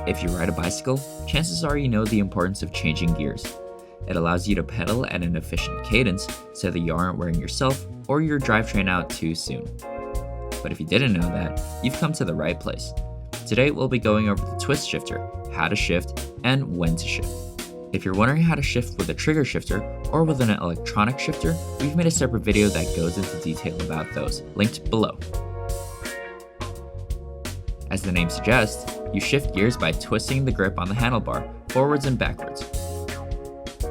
If you ride a bicycle, chances are you know the importance of changing gears. It allows you to pedal at an efficient cadence so that you aren't wearing yourself or your drivetrain out too soon. But if you didn't know that, you've come to the right place. Today we'll be going over the twist shifter, how to shift, and when to shift. If you're wondering how to shift with a trigger shifter or with an electronic shifter, we've made a separate video that goes into detail about those, linked below. As the name suggests, you shift gears by twisting the grip on the handlebar forwards and backwards.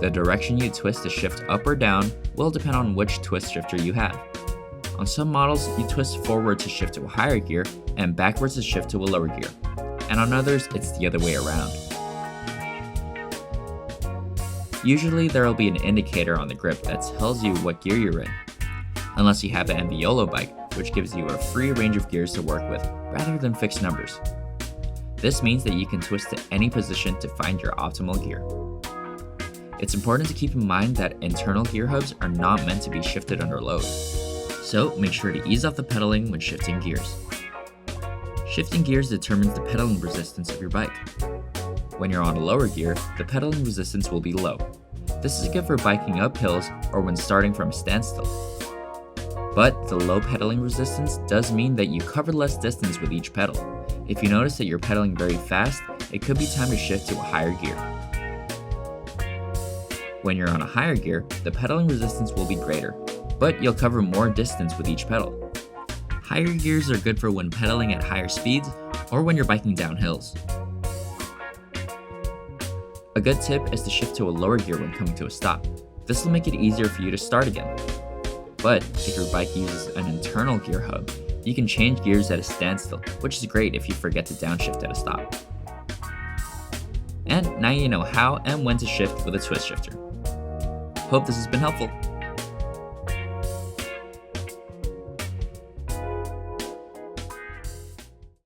The direction you twist to shift up or down will depend on which twist shifter you have. On some models, you twist forward to shift to a higher gear and backwards to shift to a lower gear, and on others, it's the other way around. Usually, there will be an indicator on the grip that tells you what gear you're in, unless you have an YOLO bike, which gives you a free range of gears to work with, rather than fixed numbers. This means that you can twist to any position to find your optimal gear. It's important to keep in mind that internal gear hubs are not meant to be shifted under load, so make sure to ease off the pedaling when shifting gears. Shifting gears determines the pedaling resistance of your bike. When you're on a lower gear, the pedaling resistance will be low. This is good for biking up hills or when starting from a standstill. But the low pedaling resistance does mean that you cover less distance with each pedal. If you notice that you're pedaling very fast, it could be time to shift to a higher gear. When you're on a higher gear, the pedaling resistance will be greater, but you'll cover more distance with each pedal. Higher gears are good for when pedaling at higher speeds or when you're biking down hills. A good tip is to shift to a lower gear when coming to a stop. This will make it easier for you to start again. But if your bike uses an internal gear hub, you can change gears at a standstill, which is great if you forget to downshift at a stop. And now you know how and when to shift with a twist shifter. Hope this has been helpful.